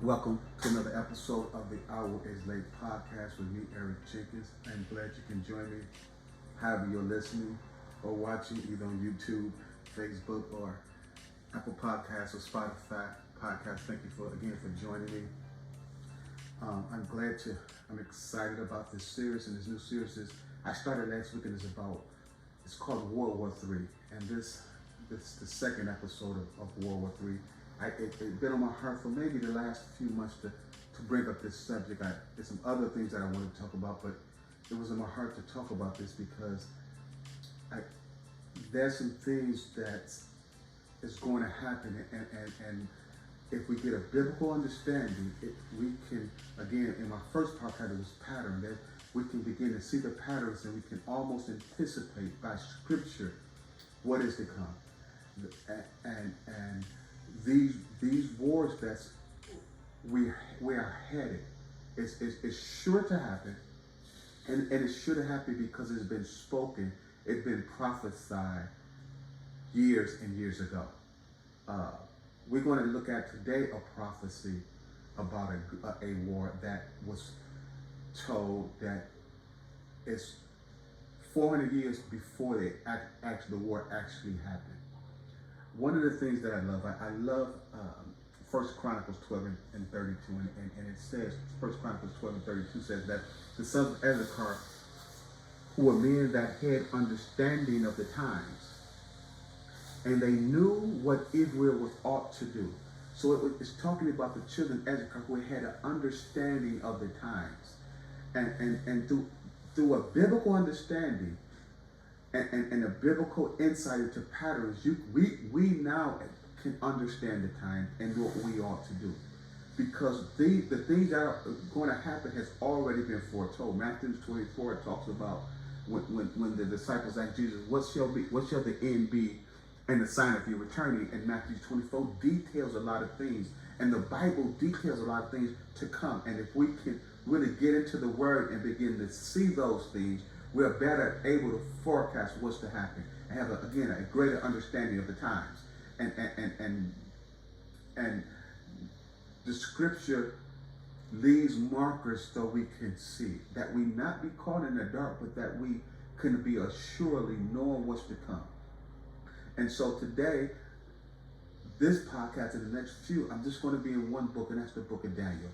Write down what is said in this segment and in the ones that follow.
Welcome to another episode of the WWIII podcast with me, Eric Jenkins. I'm glad you can join me, however you're listening or watching, either on YouTube, Facebook, or Apple Podcasts or Spotify podcasts. Thank you for joining me. I'm excited about this series, and this new series I started last week, and it's called World War III, and this is the second episode of World War III. It's been on my heart for maybe the last few months to bring up this subject. There's some other things that I wanted to talk about, but it was in my heart to talk about this because there's some things that is going to happen, and if we get a biblical understanding, we can, again, in my first podcast, it was pattern, that we can begin to see the patterns, and we can almost anticipate by scripture what is to come. And these wars that we are headed, it's sure to happen, and it's sure to happen because it's been spoken, it's been prophesied years and years ago. We're going to look at today a prophecy about a war that was told that it's 400 years before the war actually happened. One of the things that I love 1 Chronicles 12 and 32, and it says, 1 Chronicles 12 and 32 says that the sons of Issachar, who were men that had understanding of the times, and they knew what Israel was ought to do. So it's talking about the children of Issachar who had an understanding of the times. And through a biblical understanding and a biblical insight into patterns, we now can understand the time and what we ought to do. Because the things that are going to happen has already been foretold. Matthew 24 talks about when the disciples asked Jesus, what shall the end be and the sign of your returning? And Matthew 24 details a lot of things, and the Bible details a lot of things to come. And if we can really get into the Word and begin to see those things, we're better able to forecast what's to happen and have a greater understanding of the times. And the Scripture leaves markers so we can see that we not be caught in the dark, but that we can be assuredly knowing what's to come. And so today, this podcast and the next few, I'm just going to be in one book, and that's the book of Daniel.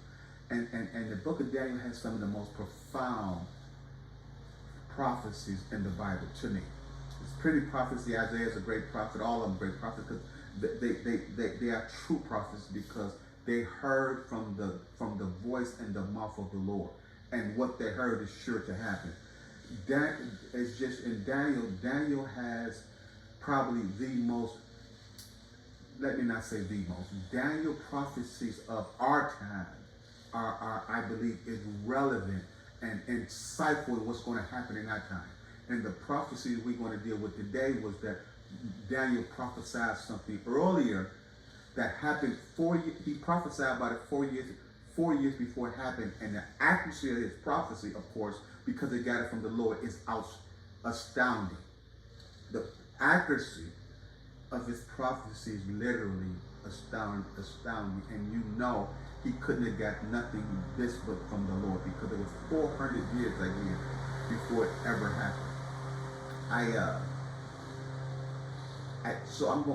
And the book of Daniel has some of the most profound prophecies in the Bible to me. It's pretty prophecy. Isaiah is a great prophet. All of them great prophets because they are true prophets because they heard from the voice and the mouth of the Lord, and what they heard is sure to happen. It's just in Daniel has probably the most, let me not say the most, Daniel prophecies of our time are I believe, is relevant and insightful in what's going to happen in that time. And the prophecies we're going to deal with today was that Daniel prophesied something earlier that happened 4 years. He prophesied about it 4 years before it happened. And the accuracy of his prophecy, of course, because they got it from the Lord, is astounding. The accuracy of his prophecy is literally astounding. And you know he couldn't have got nothing this but from the Lord, because it was 400 years again before it ever happened.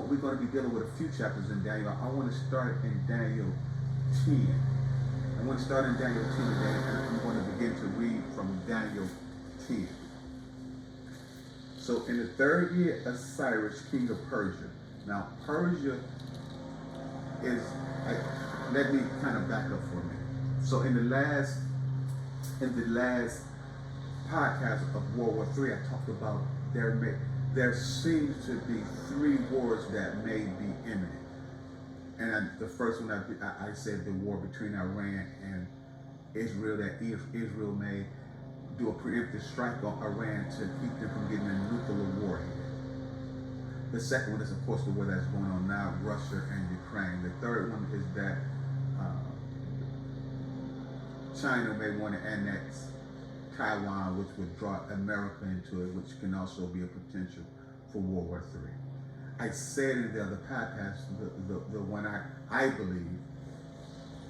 We're going to be dealing with a few chapters in Daniel. I want to start in Daniel 10. I want to start in Daniel 10 today, and I'm going to begin to read from Daniel 10. So in the third year of Cyrus, king of Persia. Now Persia is, let me kind of back up for a minute. So in the last podcast of World War III, I talked about there seems to be 3 wars that may be imminent. And the first one I said the war between Iran and Israel, that Israel may do a preemptive strike on Iran to keep them from getting a nuclear war. The second one is, of course, the war that's going on now, Russia and Ukraine. The third one is that China may want to annex Taiwan, which would draw America into it, which can also be a potential for World War III. I said in the other podcast, the one I believe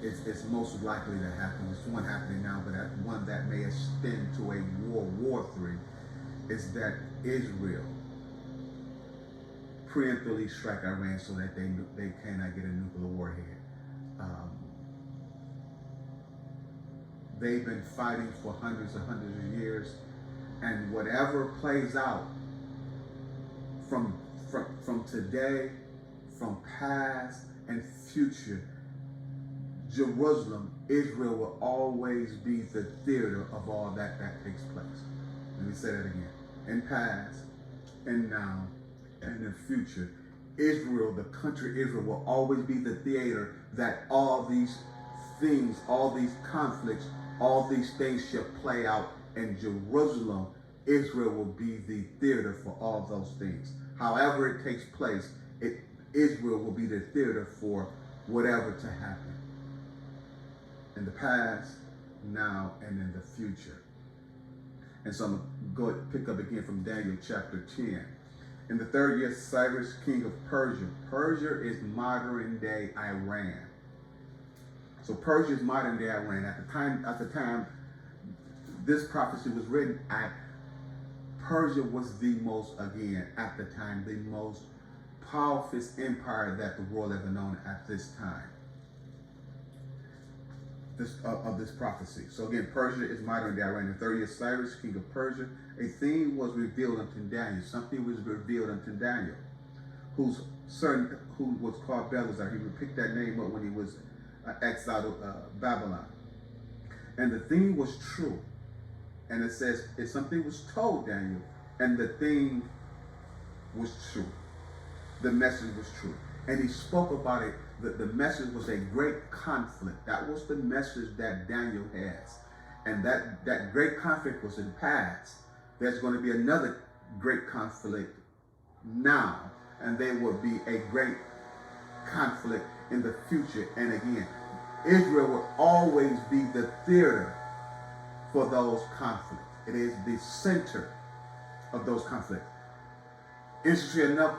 it's most likely to happen. It's one happening now, but one that may extend to a War III, is that Israel preemptively strike Iran so that they cannot get a nuclear warhead. Um, they've been fighting for hundreds of years, and whatever plays out from today, from past and future, Jerusalem, Israel will always be the theater of all that takes place. Let me say that again. In past, and now, and in the future, Israel, the country Israel, will always be the theater that all these things, all these conflicts, all these things shall play out. And Jerusalem, Israel, will be the theater for all those things. However it takes place, Israel will be the theater for whatever to happen. In the past, now, and in the future. And so I'm going to go pick up again from Daniel chapter 10. In the third year, Cyrus, king of Persia. Persia is modern day Iran. So Persia is modern day Iran. At the time this prophecy was written, Persia was the most, again, at the time, the most powerful empire that the world ever known at this time. Of this prophecy. So again, Persia is modern day Iran. In the third year, Cyrus, king of Persia, a thing was revealed unto Daniel. Something was revealed unto Daniel, who was called Belshazzar. He would pick that name up when he was exiled of Babylon. And the thing was true. And it says, if something was told Daniel, and the thing was true. The message was true. And he spoke about it. The message was a great conflict. That was the message that Daniel has. And that great conflict was in the past. There's going to be another great conflict now. And there will be a great conflict in the future. And again, Israel will always be the theater for those conflicts. It is the center of those conflicts. Interestingly enough,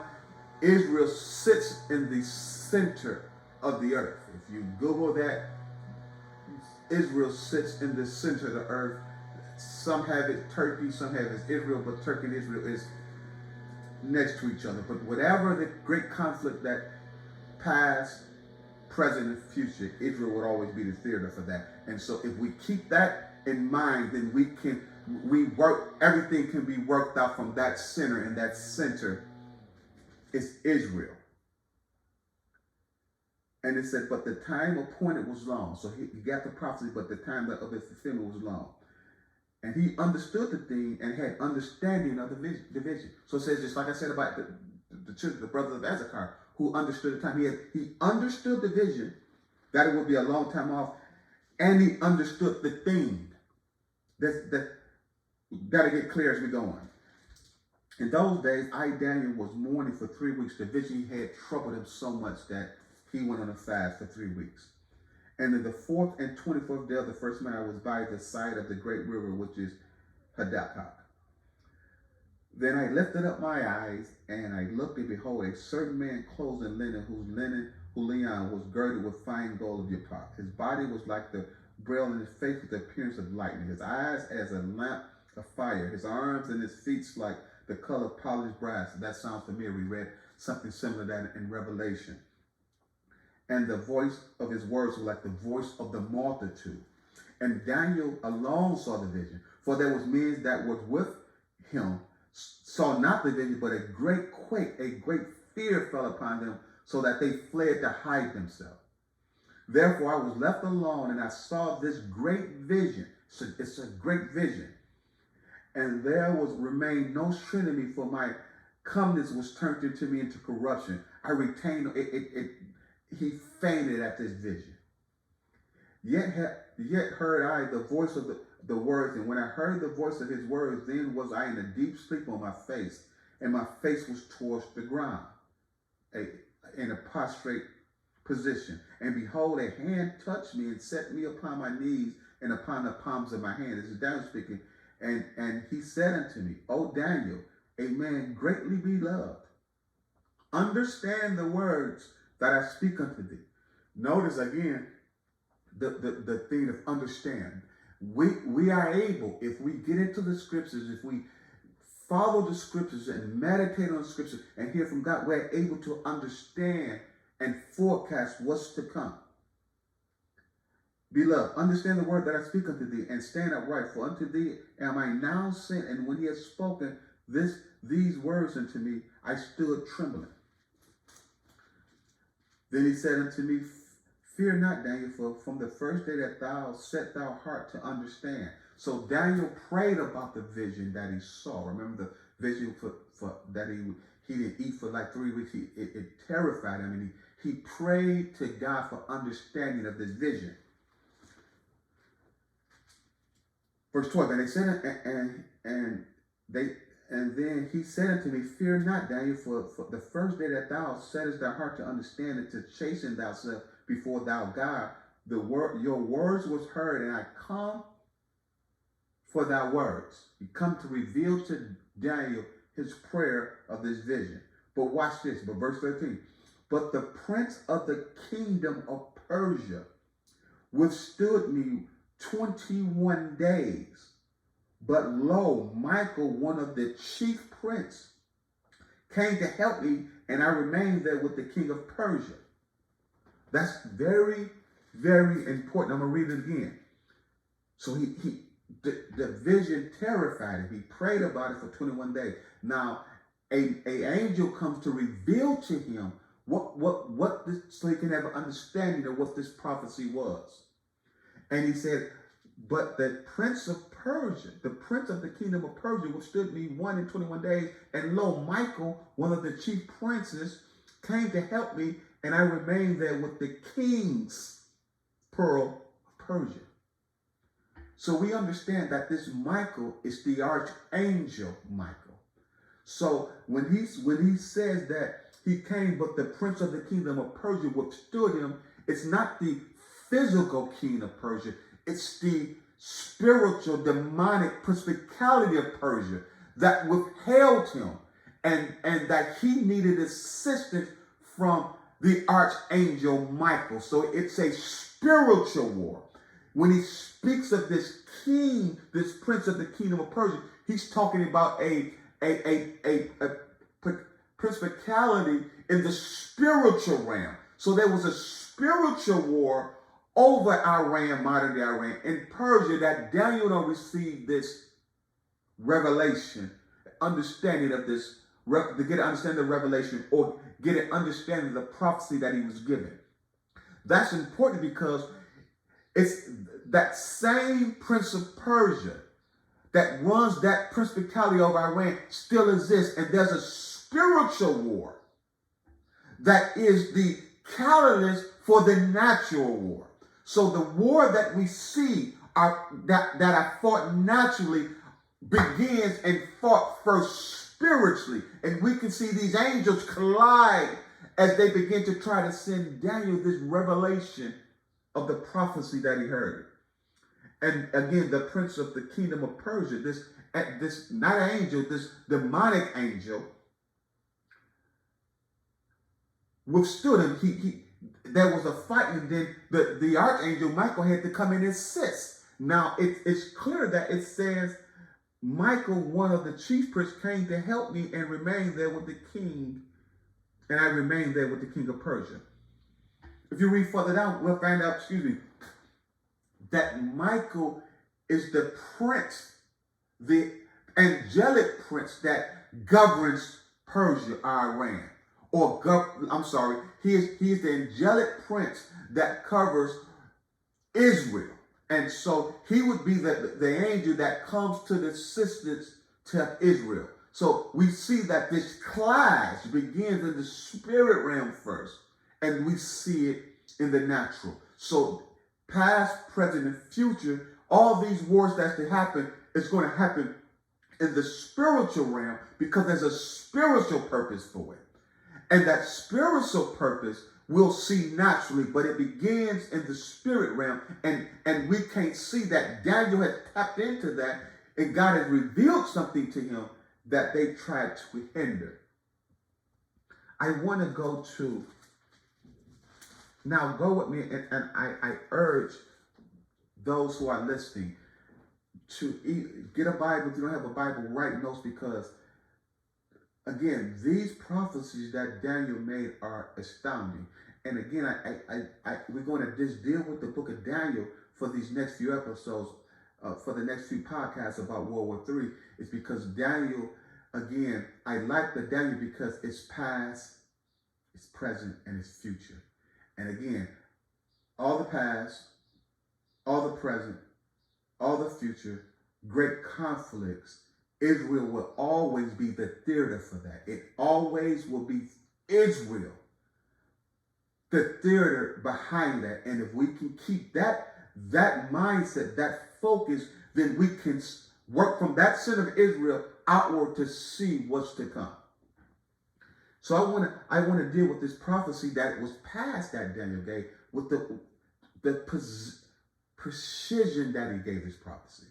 Israel sits in the center of the earth. If you Google that, Israel sits in the center of the earth. Some have it Turkey, some have it Israel, but Turkey and Israel is next to each other. But whatever the great conflict that past, present, and future, Israel would always be the theater for that. And so if we keep that in mind, then everything can be worked out from that center, and that center is Israel. And it said, but the time appointed was long. So he got the prophecy, but the time of its fulfillment was long. And he understood the thing and had understanding of the vision. So it says, just like I said about the children, the brothers of Issachar, who understood the time. He understood the vision, that it would be a long time off, and he understood the thing. That'll get clear as we go on. In those days, Daniel, was mourning for 3 weeks. The vision he had troubled him so much that he went on a fast for 3 weeks. And in the 4th and 24th day of the first month, I was by the side of the great river, which is Habakkuk. Then I lifted up my eyes, and I looked, and behold, a certain man clothed in linen, whose linen was girded with fine gold of Japan. His body was like the braille, and his face with the appearance of lightning. His eyes as a lamp of fire. His arms and his feet like the color of polished brass. That sounds familiar. We read something similar to that in Revelation. And the voice of his words was like the voice of the multitude. And Daniel alone saw the vision, for there was men that was with him, saw not the vision, but a great quake, a great fear fell upon them, so that they fled to hide themselves. Therefore I was left alone, and I saw this great vision. So it's a great vision. And there remained no strength in me, for my comeliness was turned into me into corruption. I retained it. He fainted at this vision. Yet heard I the voice of the words, and when I heard the voice of his words, then was I in a deep sleep on my face, and my face was towards the ground, in a prostrate position. And behold, a hand touched me and set me upon my knees and upon the palms of my hand. This is Daniel speaking. And he said unto me, O Daniel, a man greatly beloved, understand the words that I speak unto thee. Notice again, the thing of understand. We are able, if we get into the scriptures, if we follow the scriptures and meditate on the scriptures and hear from God, we're able to understand and forecast what's to come. Beloved, understand the word that I speak unto thee, and stand upright, for unto thee am I now sent. And when he had spoken these words unto me, I stood trembling. Then he said unto me, fear not, Daniel, for from the first day that thou set thy heart to understand. So Daniel prayed about the vision that he saw. Remember the vision for that he didn't eat for like 3 weeks. It terrified him, and he prayed to God for understanding of this vision. Verse 12, and they said, and then he said unto me, fear not, Daniel, for the first day that thou settest thy heart to understand and to chasten thyself before thou God, your words was heard, and I come for thy words. You come to reveal to Daniel his prayer of this vision. But watch this, but verse 13. But the prince of the kingdom of Persia withstood me 21 days. But lo, Michael, one of the chief prince, came to help me, and I remained there with the king of Persia. That's very, very important. I'm going to read it again. So the vision terrified him. He prayed about it for 21 days. Now, an angel comes to reveal to him what this, so he can have an understanding of what this prophecy was. And he said, but the prince of Persia, the prince of the kingdom of Persia, withstood me 21 days. And lo, Michael, one of the chief princes, came to help me, and I remained there with the king's pearl of Persia. So we understand that this Michael is the archangel Michael. So when he says that he came, but the prince of the kingdom of Persia withstood him, it's not the physical king of Persia. It's the spiritual, demonic principality of Persia that withheld him, and that he needed assistance from the archangel Michael. So it's a spiritual war. When he speaks of this king, this prince of the kingdom of Persia, he's talking about a principality in the spiritual realm. So there was a spiritual war over Iran, modern day Iran, in Persia, that Daniel don't receive this revelation, understanding of this, to get an understanding of revelation, or get an understanding of the prophecy that he was given. That's important because it's that same prince of Persia that runs that principality over Iran still exists, and there's a spiritual war that is the catalyst for the natural war. So the war that we see that are fought naturally begins and fought first spiritually. And we can see these angels collide as they begin to try to send Daniel this revelation of the prophecy that he heard. And again, the prince of the kingdom of Persia, this not an angel, this demonic angel, withstood him. There was a fight, and then the archangel Michael had to come in and assist. Now, it's clear that it says, Michael, one of the chief priests, came to help me and remained there with the king, and I remained there with the king of Persia. If you read further down, we'll find out, that Michael is the prince, the angelic prince that governs Persia, Iran. He is the angelic prince that covers Israel. And so he would be the angel that comes to the assistance to Israel. So we see that this clash begins in the spirit realm first, and we see it in the natural. So past, present, and future, all these wars that's to happen, is going to happen in the spiritual realm because there's a spiritual purpose for it. And that spiritual purpose we'll see naturally, but it begins in the spirit realm. And we can't see that. Daniel has tapped into that, and God has revealed something to him that they tried to hinder. I want to go to Now go with me, and I urge those who are listening to get a Bible. If you don't have a Bible, write notes, because again, these prophecies that Daniel made are astounding. And again, we're going to just deal with the book of Daniel for these next few episodes, for the next few podcasts about World War III. Is because Daniel, again, I like the Daniel because it's past, it's present, and it's future. And again, all the past, all the present, all the future, great conflicts. Israel will always be the theater for that. It always will be Israel, the theater behind that. And if we can keep that mindset, that focus, then we can work from that center of Israel outward to see what's to come. So I want to deal with this prophecy that was past that Daniel gave, with the precision that he gave this prophecy.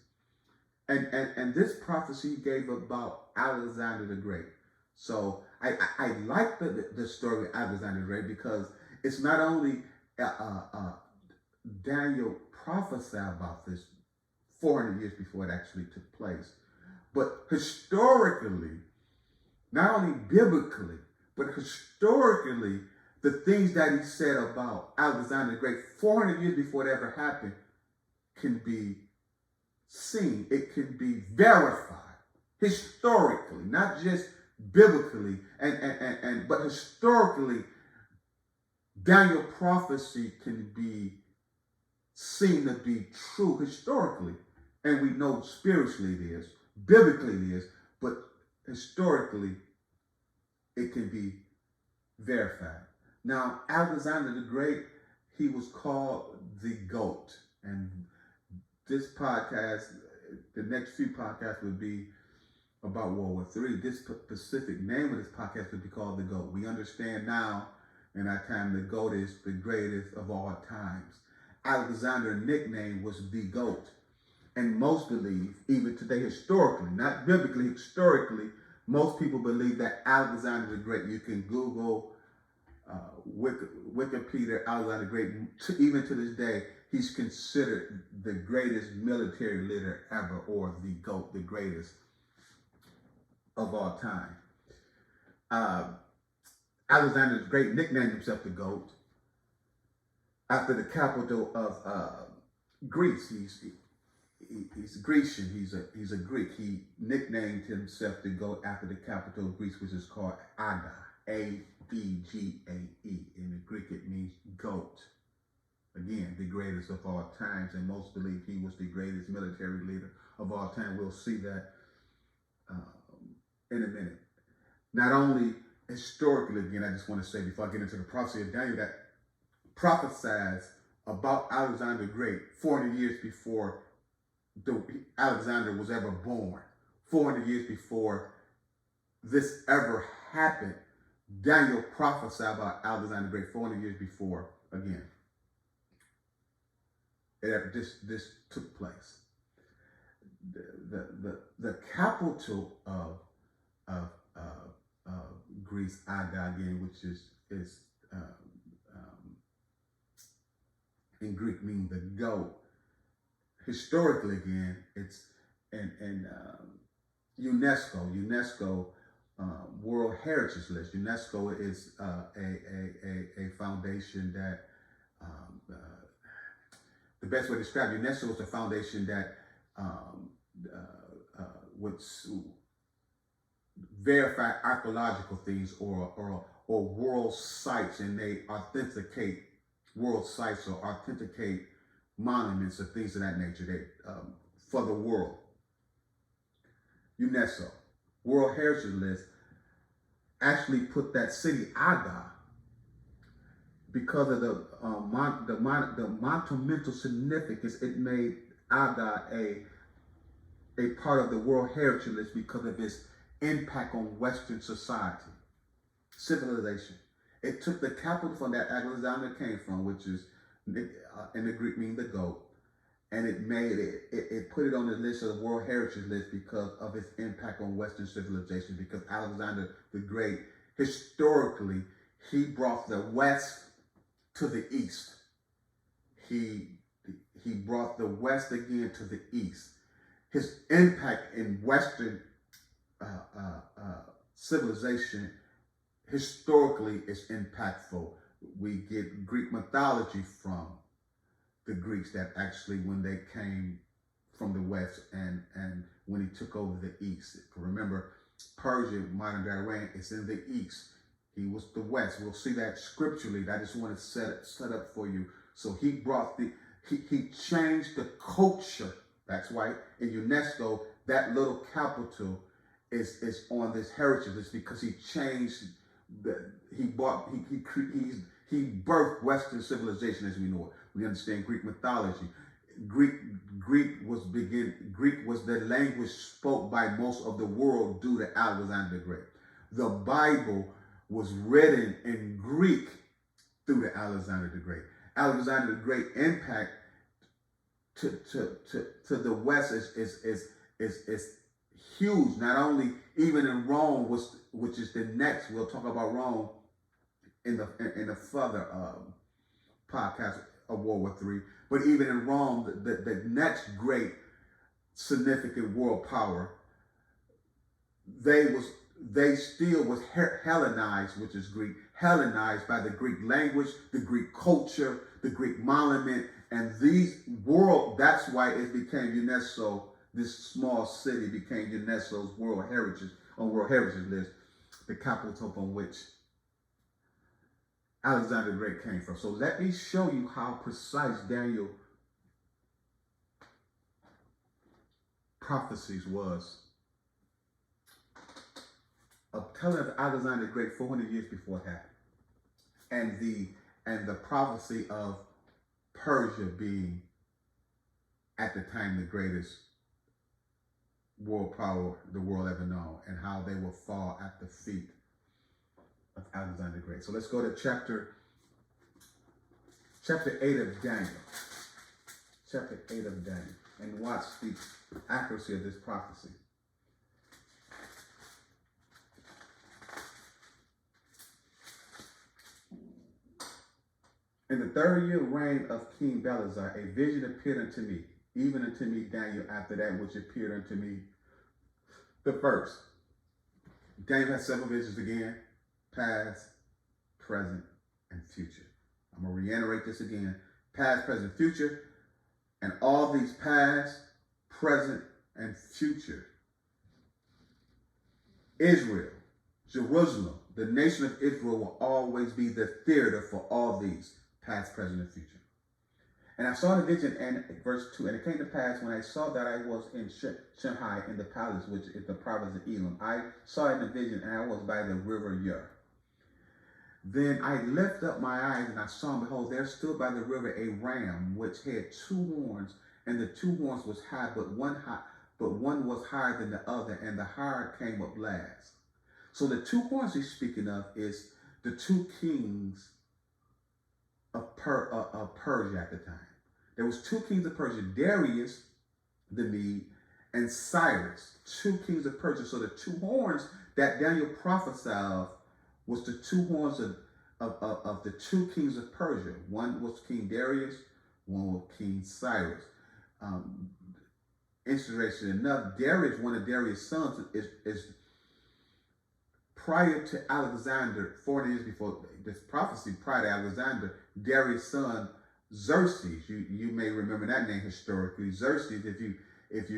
And this prophecy he gave about Alexander the Great. So I like the story of Alexander the Great, because it's not only Daniel prophesied about this 400 years before it actually took place, but historically, not only biblically, but historically, the things that he said about Alexander the Great 400 years before it ever happened can be seen. It can be verified historically, not just biblically, but historically. Daniel prophecy can be seen to be true historically, and we know spiritually it is, biblically it is, but historically it can be verified. Now, Alexander the Great, he was called the GOAT, and this podcast, the next few podcasts would be about World War III. This specific name of this podcast would be called the GOAT. We understand now in our time the GOAT is the greatest of all times. Alexander's nickname was the GOAT. And most believe, even today historically, not biblically, historically, most people believe that Alexander the Great, you can Google Wikipedia, Alexander the Great, even to this day, he's considered the greatest military leader ever, or the GOAT, the greatest of all time. Alexander the Great nicknamed himself the GOAT after the capital of Greece. He's Grecian. He's a Greek. He nicknamed himself the GOAT after the capital of Greece, which is called Aga, A-D-G-A-E. In the Greek, it means goat. Again, the greatest of all times, and most believe he was the greatest military leader of all time. We'll see that in a minute. Not only historically, again, I just want to say before I get into the prophecy of Daniel, that prophesies about Alexander the Great 400 years before Alexander was ever born. 400 years before this ever happened, Daniel prophesied about Alexander the Great 400 years before, again, this took place. The capital of Greece, Aga, again, which is in Greek meaning the goat. Historically, again, it's in UNESCO World Heritage List. UNESCO is a foundation that the best way to describe UNESCO is a foundation that would verify archaeological things or world sites, and they authenticate world sites or authenticate monuments or things of that nature for the world. UNESCO World Heritage List actually put that city Aga, because of the monumental significance. It made Aga a part of the World Heritage List because of its impact on Western society, civilization. It took the capital from that Alexander came from, which is in the Greek meaning the goat, and it put it on the list of the World Heritage List because of its impact on Western civilization. Because Alexander the Great, historically, he brought the West to the east. He brought the West again to the east. His impact in Western civilization historically is impactful. We get Greek mythology from the Greeks, that actually when they came from the West and when he took over the East. Remember, Persia, modern day Iran, is in the East. He was the West. We'll see that scripturally. I just want to set up for you. So he brought he changed the culture. That's why in UNESCO, that little capital is on this heritage. It's because he changed he birthed Western civilization as we know it. We understand Greek mythology. Greek was the language spoke by most of the world due to Alexander the Great. The Bible was written in Greek through to Alexander the Great. Alexander the Great impact to the West is huge. Not only even in Rome, which is the next. We'll talk about Rome in the further podcast of World War III. But even in Rome, the next great significant world power, they still was Hellenized, which is Greek, Hellenized by the Greek language, the Greek culture, the Greek monument, and that's why it became UNESCO. This small city became UNESCO's World Heritage list, the capital on which Alexander the Great came from. So let me show you how precise Daniel prophecies was of telling of Alexander the Great 400 years before it happened, and the prophecy of Persia being at the time the greatest world power the world ever known, and how they will fall at the feet of Alexander the Great. So let's go to chapter 8 of Daniel. Chapter 8 of Daniel, and watch the accuracy of this prophecy. In the 3rd year reign of King Belshazzar, a vision appeared unto me, even unto me, Daniel, after that which appeared unto me the first. Daniel has several visions again, past, present, and future. I'm going to reiterate this again, past, present, future, and all these past, present, and future. Israel, Jerusalem, the nation of Israel will always be the theater for all these, past, present, and future. And I saw the vision, and verse 2, and it came to pass when I saw that I was in Shanghai in the palace, which is the province of Elam. I saw in the vision, and I was by the river Ur. Then I lifted up my eyes, and I saw, and behold, there stood by the river a ram, which had 2 horns, and the 2 horns was high, but one was higher than the other, and the higher came up last. So the 2 horns he's speaking of is the 2 kings of Persia at the time. There was 2 kings of Persia, Darius the Mede and Cyrus, 2 kings of Persia. So the 2 horns that Daniel prophesied of was the 2 horns of the 2 kings of Persia. One was King Darius, one was King Cyrus. Interesting enough, Darius, one of Darius' sons, is prior to Alexander, 40 years before this prophecy, prior to Alexander, Darius' son Xerxes. You may remember that name historically. Xerxes, if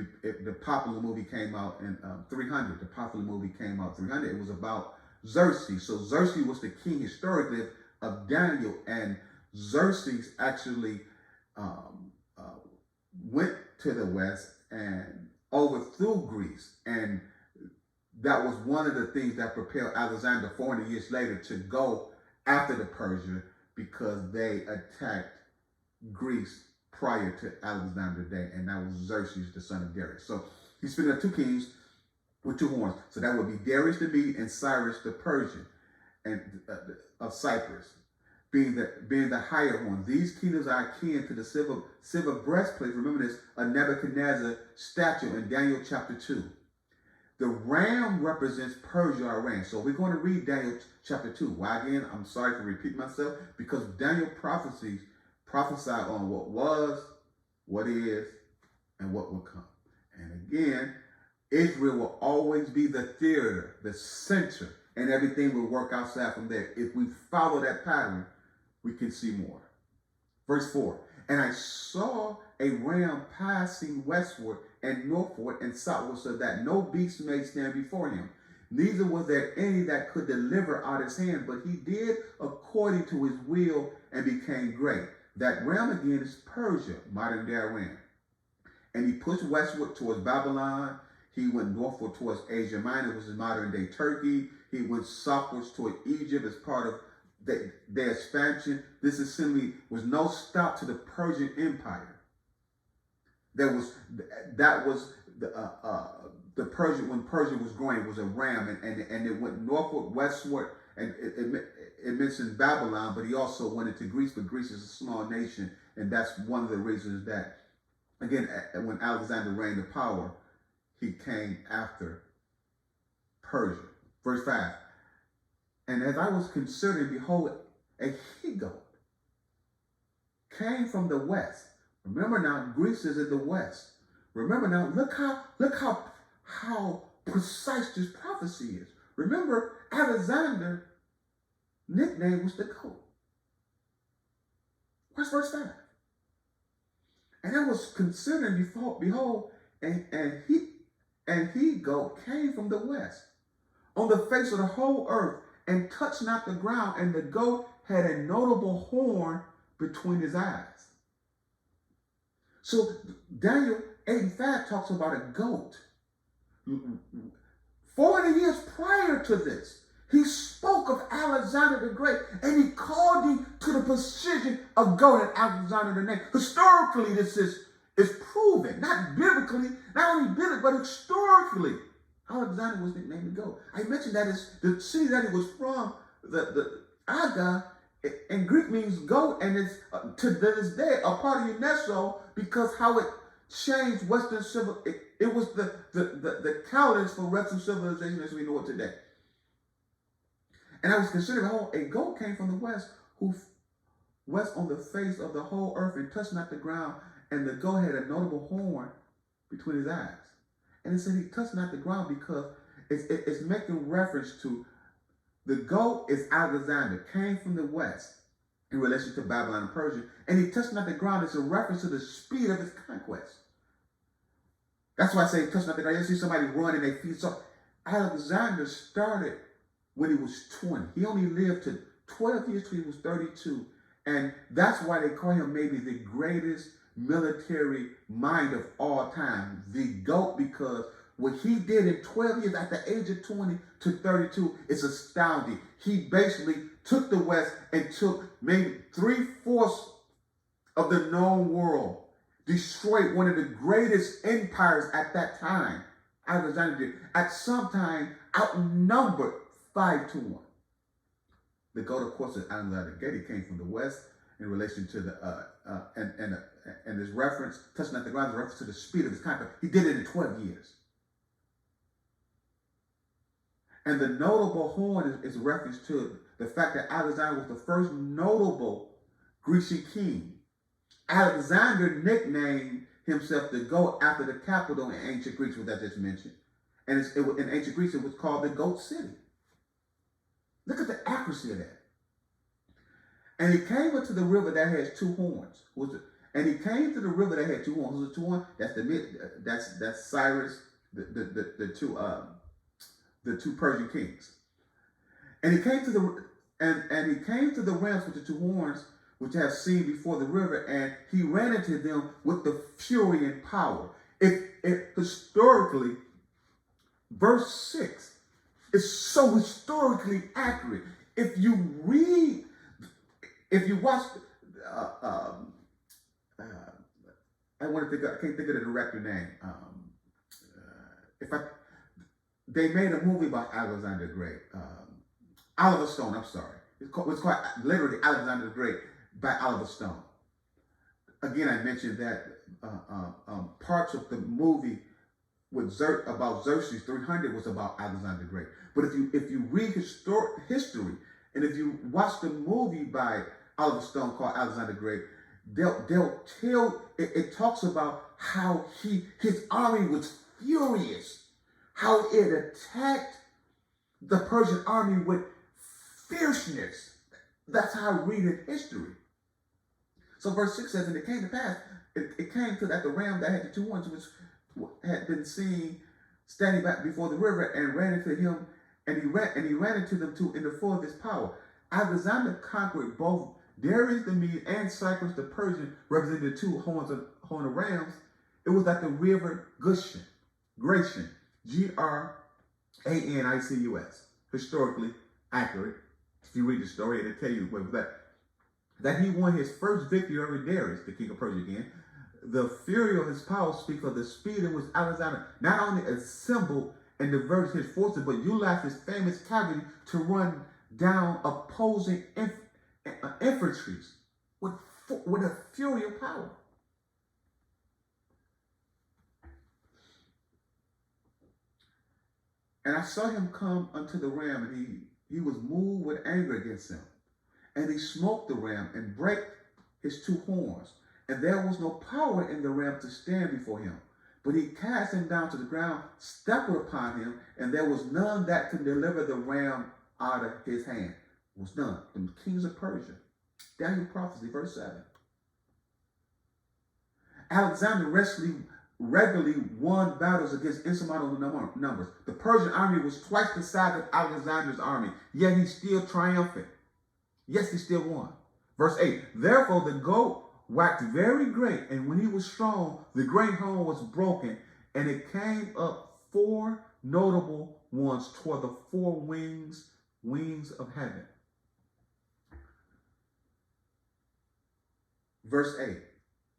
the popular movie came out in 300, the popular movie came out 300. It was about Xerxes. So Xerxes was the king historically of Daniel, and Xerxes actually went to the west and overthrew Greece, and that was one of the things that propelled Alexander 400 years later to go after the Persia, because they attacked Greece prior to Alexander's day, and that was Xerxes, the son of Darius. So he's speaking of 2 kings with 2 horns. So that would be Darius the Mede and Cyrus the Persian, and of Cyprus, being the higher horn. These kingdoms are akin to the silver breastplate. Remember this, a Nebuchadnezzar statue in Daniel chapter 2. The ram represents Persia or Iran. So we're going to read Daniel chapter 2. Why again? I'm sorry for repeating myself, because Daniel prophesy on what was, what is, and what will come. And again, Israel will always be the theater, the center, and everything will work outside from there. If we follow that pattern, we can see more. Verse 4, and I saw a ram passing westward and northward and southward, so that no beast may stand before him. Neither was there any that could deliver out his hand, but he did according to his will and became great. That ram again is Persia, modern day Iran. And he pushed westward towards Babylon. He went northward towards Asia Minor, which is modern day Turkey. He went southwards toward Egypt as part of their expansion. This assembly was no stop to the Persian Empire. That was the Persian, when Persia was growing, it was a ram, and it went northward, westward, and it mentioned Babylon, but he also went into Greece, but Greece is a small nation, and that's one of the reasons that, again, when Alexander reigned in power, he came after Persia. Verse 5, and as I was considering, behold, a he-goat came from the west. Remember now, Greece is in the west. Remember now, look how precise this prophecy is. Remember, Alexander's nickname was the goat. What's verse 5? And I was considering, behold, and he-goat came from the west, on the face of the whole earth, and touched not the ground, and the goat had a notable horn between his eyes. So Daniel 8:5 talks about a goat. 40 years prior to this, he spoke of Alexander the Great, and he called him to the position of goat in Alexander the name. Historically, this is proven, not biblically, not only biblically, but historically. Alexander was nicknamed the goat. I mentioned that is the city that he was from, the Aga, in Greek means goat, and it's to this day a part of UNESCO, because how it changed Western it was the catalyst for Western civilization as we know it today. And I was considering, a goat came from the west, who west on the face of the whole earth and touched not the ground, and the goat had a notable horn between his eyes. And it said he touched not the ground because it's making reference to the goat is Alexander, came from the west in relation to Babylon and Persia, and he touched not the ground. It's a reference to the speed of his conquest. That's why I say touch not the ground. You see somebody run and they feet. So Alexander started when he was 20. He only lived to 12 years till he was 32. And that's why they call him maybe the greatest military mind of all time, the GOAT, because what he did in 12 years at the age of 20 to 32 is astounding. He basically took the West and took maybe 3/4 of the known world, destroyed one of the greatest empires at that time. Alexander did. At some time, outnumbered 5-1. The GOAT, of course, is Alexander the Great. He came from the West in relation to the and this reference, touching at the ground, is a reference to the speed of his conquest. He did it in 12 years. And the notable horn is a reference to the fact that Alexander was the first notable Grecian king. Alexander nicknamed himself the GOAT after the capital in ancient Greece, which I just mentioned. And in ancient Greece, it was called the GOAT city. Look at the accuracy of that. And he came into the river that has 2 horns. And he came to the river that had 2 horns. Who's the 2 horns? That's Cyrus, the two Persian kings. And he came to the rams with the 2 horns, which I have seen before the river, and he ran into them with the fury and power. Historically, verse 6 is so historically accurate. If you watch, I can't think of the director name. They made a movie about Alexander the Great. Oliver Stone, I'm sorry. It's called literally Alexander the Great by Oliver Stone. Again, I mentioned that parts of the movie about Xerxes 300 was about Alexander the Great. But if you read history, and if you watch the movie by Oliver Stone called Alexander the Great, they'll tell it talks about how his army was furious, how it attacked the Persian army with fierceness. That's how I read in history. So verse 6 says, and it came to pass, it came to that the ram that had the two horns, which had been seen standing back before the river, and ran into him, and he ran into them too in the full of his power. Alexander conquered both Darius the Mede and Cyprus the Persian, representing the two horns of rams. It was at the river Gratian, Granicus, historically accurate. If you read the story, it'll tell you that he won his first victory over Darius, the king of Persia again. The fury of his power speaks of the speed in which Alexander not only assembled and diverted his forces, but utilized his famous cavalry to run down opposing infantries with a fury of power. And I saw him come unto the ram, and he was moved with anger against him. And he smote the ram and brake his two horns. And there was no power in the ram to stand before him. But he cast him down to the ground, stepped upon him, and there was none that could deliver the ram out of his hand. It was none. The kings of Persia. Daniel prophecy, verse 7. Alexander regularly won battles against insurmountable numbers. The Persian army was twice the size of Alexander's army, yet he still triumphant. Yes, he still won. Verse 8, therefore the goat waxed very great, and when he was strong, the great horn was broken, and it came up four notable ones toward the four wings of heaven. Verse 8,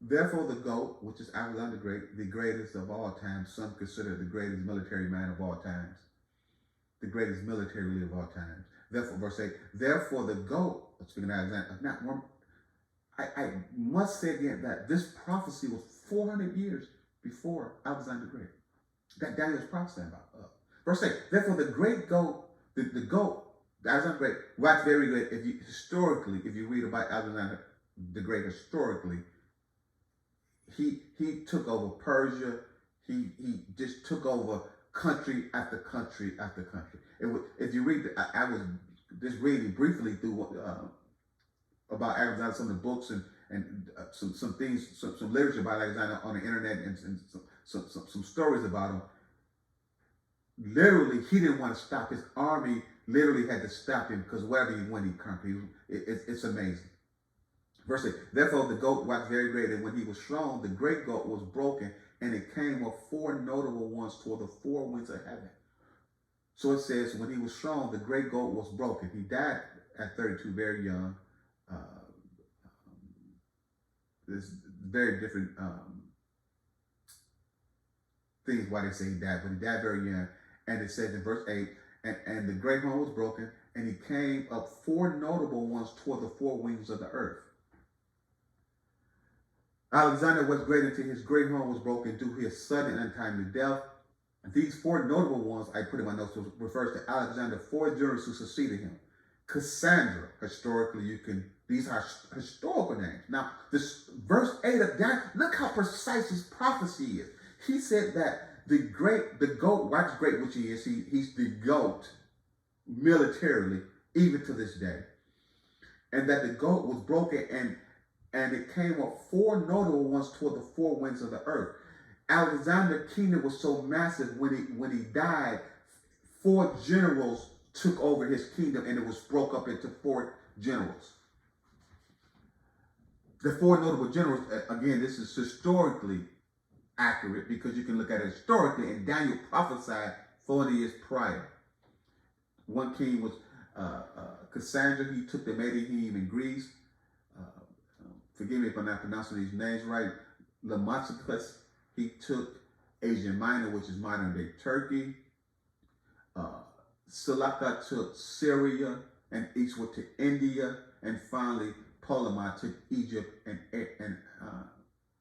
therefore the goat, which is Alexander the Great, the greatest of all time, some consider the greatest military man of all times, the greatest military leader of all times. Therefore, verse 8, therefore the goat, speaking of Alexander, I must say again that this prophecy was 400 years before Alexander the Great. That Daniel was prophesying about. Verse 8, therefore the great goat, the goat, Alexander the Great, waxed very great. If you read about Alexander the Great historically, he took over Persia. He just took over country after country after country. If you read, I was just reading briefly through about Alexander, some of the books and some things, some literature about Alexander on the internet, and some stories about him. Literally, he didn't want to stop. His army literally had to stop him, because wherever he went, he conquered. It's amazing. Verse 8, therefore the goat waxed very great, and when he was strong, the great goat was broken, and it came of four notable ones toward the four winds of heaven. So it says, when he was strong, the great goat was broken. He died at 32, very young. There's very different things why they say he died, but he died very young. And it says in verse 8, and the great horn was broken, and he came up four notable ones toward the four wings of the earth. Alexander was great until his great horn was broken due to his sudden and untimely death. These four notable ones, I put in my notes, refers to Alexander, four generals who succeeded him. Cassandra, historically, these are historical names. Now, this verse 8 of Daniel, look how precise his prophecy is. He said that the goat waxed great, which he is. He's the goat militarily, even to this day. And that the goat was broken, and it came up four notable ones toward the four winds of the earth. Alexander's kingdom was so massive, when he died, four generals took over his kingdom, and it was broke up into four generals. The four notable generals, again, this is historically accurate, because you can look at it historically, and Daniel prophesied 40 years prior. One king was Cassandra. He took the Medellin in Greece. Forgive me if I'm not pronouncing these names right. Lamachicus, he took Asia Minor, which is modern day Turkey. Seleucus took Syria and eastward to India. And finally, Ptolemy took Egypt and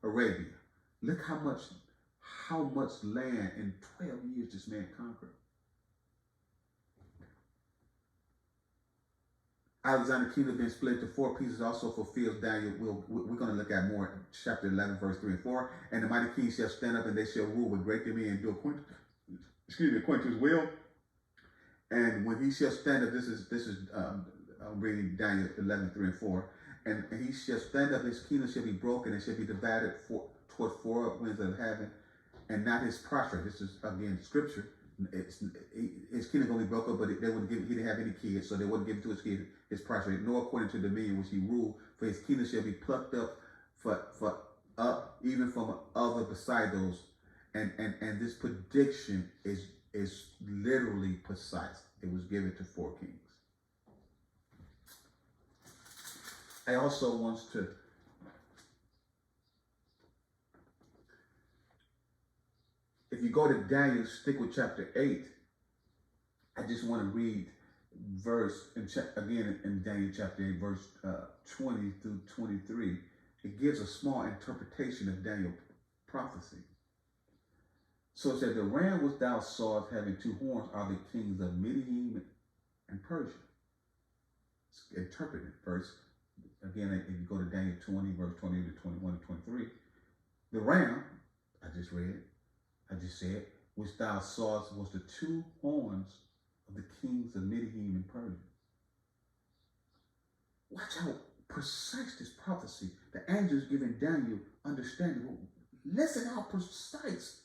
Arabia. Look how how much land in 12 years this man conquered. Alexander's kingdom being split into 4 pieces also fulfills Daniel. We're going to look at more in chapter 11, verse 3 and 4. And the mighty king shall stand up, and they shall rule with great dominion and do according to his will. And when he shall stand up, this is I'm reading Daniel 11, 3 and 4. And he shall stand up, his kingdom shall be broken, and shall be divided towards 4 winds of heaven, and not his prostrate. This is again scripture. His kingdom going to be broken, but they wouldn't give. He didn't have any kids, so they wouldn't give him to his kid his prostrate, nor according to the dominion which he ruled. For his kingdom shall be plucked up, up even from other beside those. And this prediction is literally precise. It was given to 4 kings. I also want to if you go to Daniel, stick with chapter 8. I just want to read verse again in Daniel chapter 8, verse 20 through 23. It gives a small interpretation of Daniel's prophecy. So it said, the ram which thou sawest having 2 horns are the kings of Midian and Persia. It's interpreted first. Again, if you go to Daniel 20, verse 20 to 21 and 23, the ram, I just said, which thou sawest was the 2 horns of the kings of Midian and Persia. Watch how precise this prophecy, the angels giving Daniel understanding. Listen how precise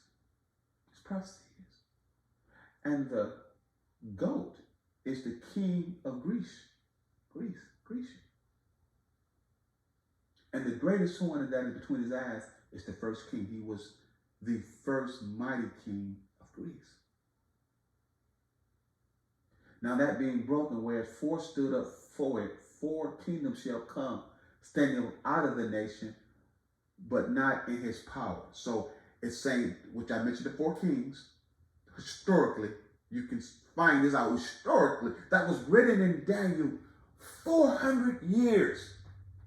this prophecy is. And the goat is the king of Greece. And the greatest horn that is between his eyes is the first king. He was the first mighty king of Greece. Now that being broken, whereas 4 stood up for it, 4 kingdoms shall come, standing out of the nation, but not in his power. So it's saying, which I mentioned the 4 kings, historically, you can find this out historically, that was written in Daniel 400 years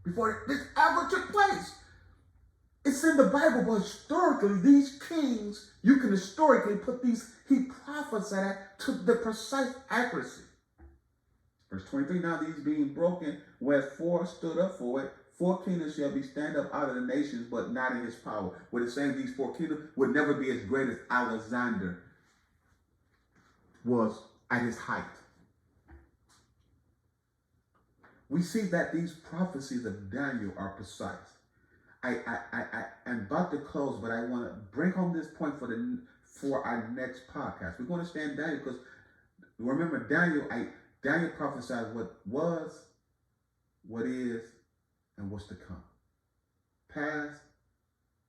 before this ever took place. It's in the Bible, but historically, these kings, you can historically put these, he prophesied to the precise accuracy. Verse 23, now these being broken, where 4 stood up for it, 4 kingdoms shall be stand up out of the nations, but not in his power. What it's saying, these 4 kingdoms would never be as great as Alexander was at his height. We see that these prophecies of Daniel are precise. I am about to close, but I want to bring home this point for our next podcast. We're going to stand Daniel because remember Daniel prophesied what was, what is, and what's to come. Past,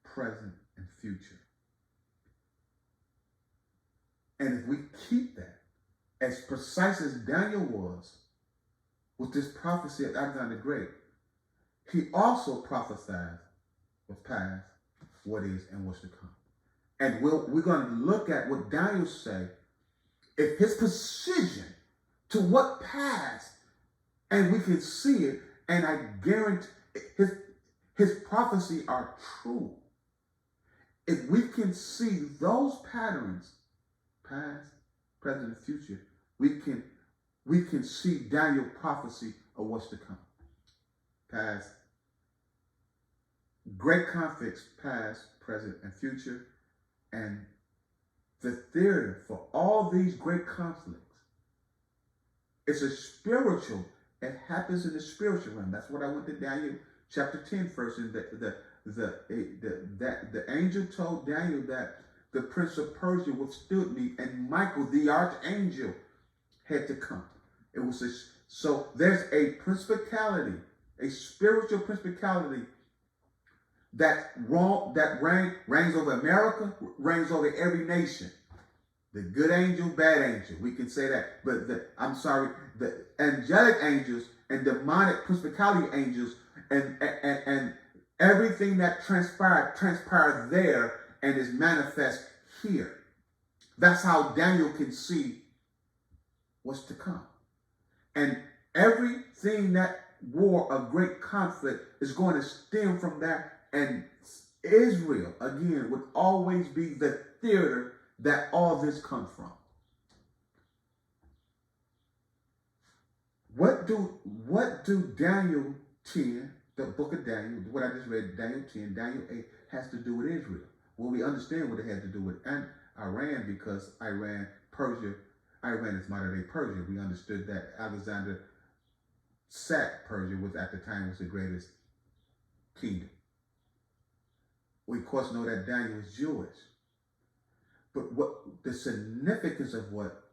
present, and future. And if we keep that as precise as Daniel was with this prophecy of Alexander the Great, he also prophesied what's past, what is, and what's to come. And we're going to look at what Daniel said. If his precision to what passed, and we can see it, and I guarantee his prophecy are true. If we can see those patterns, past, present, and future, we can see Daniel's prophecy of what's to come. Past, great conflicts, past, present, and future, and the theater for all these great conflicts. It's a spiritual. It happens in the spiritual realm. That's what I went to Daniel chapter 10 first. And the angel told Daniel that the prince of Persia withstood me, and Michael, the archangel, had to come. It was so there's a principality, a spiritual principality that reigns over America, reigns over every nation. The good angel, bad angel, we can say that. But the angelic angels and demonic principality angels and everything that transpired there and is manifest here. That's how Daniel can see what's to come. And everything that war of great conflict is going to stem from that and Israel, again, would always be the theater that all this comes from. What do Daniel 10, the book of Daniel, what I just read, Daniel 10, Daniel 8, has to do with Israel? Well, we understand what it had to do with Iran, because Iran is modern day Persia. We understood that Alexander sacked Persia, was at the time was the greatest kingdom. We of course know that Daniel is Jewish. But what the significance of what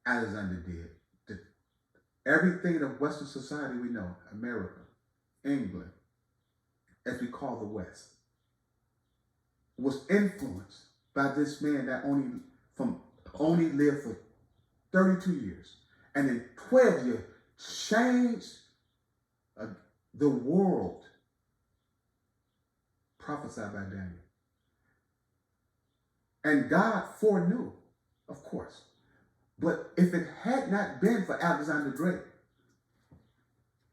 Alexander did, everything of Western society we know, America, England, as we call the West, was influenced by this man that only lived for 32 years, and in 12 years changed the world, prophesied by Daniel. And God foreknew, of course. But if it had not been for Alexander the Great,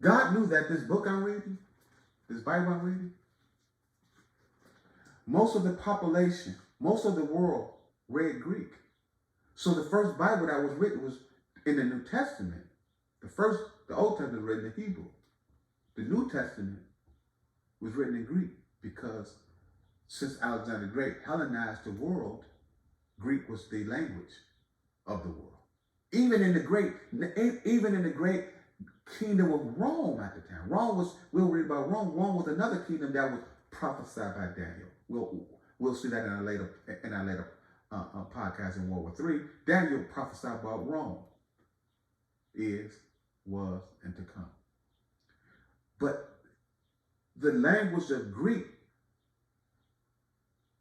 God knew that this book I'm reading, this Bible I'm reading, most of the population, most of the world read Greek. So the first Bible that was written was in the New Testament. The Old Testament was written in Hebrew. The New Testament was written in Greek, because since Alexander the Great Hellenized the world, Greek was the language of the world. Even in the great kingdom of Rome at the time. We'll read about Rome. Rome was another kingdom that was prophesied by Daniel. We'll see that in our later podcast in World War III. Daniel prophesied about Rome. Is, was, and to come. But the language of Greek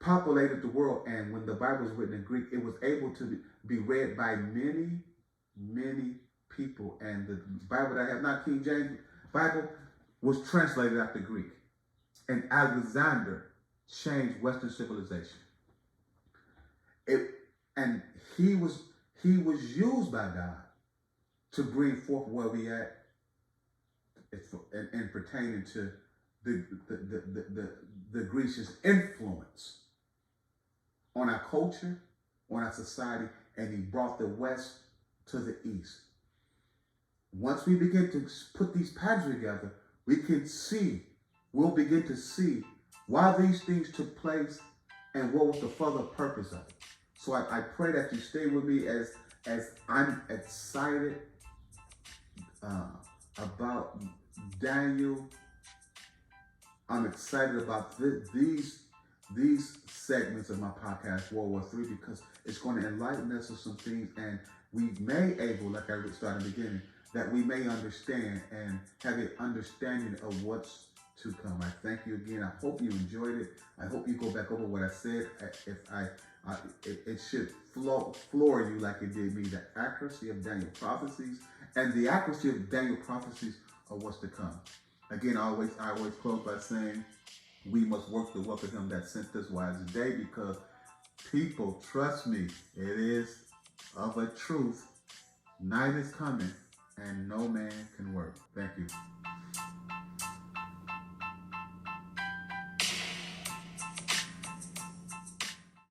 populated the world, and when the Bible was written in Greek, it was able to be read by many, many people. And the Bible that I have, not King James Bible, was translated after Greek. And Alexander changed Western civilization. And he was used by God to bring forth where we at, and pertaining to the Grecians' influence on our culture, on our society, and he brought the West to the East. Once we begin to put these patterns together, we'll begin to see why these things took place and what was the further purpose of it. So I pray that you stay with me as I'm excited about Daniel. I'm excited about these segments of my podcast, World War III, because it's going to enlighten us of some things, and we may like I started in the beginning, that we may understand and have an understanding of what's to come. I thank you again. I hope you enjoyed it. I hope you go back over what I said. It should floor you like it did me. The accuracy of Daniel prophecies and the accuracy of Daniel prophecies of what's to come. Again, I always close by saying we must work the work of him that sent us while it's day, because people, trust me, it is of a truth. Night is coming and no man can work. Thank you.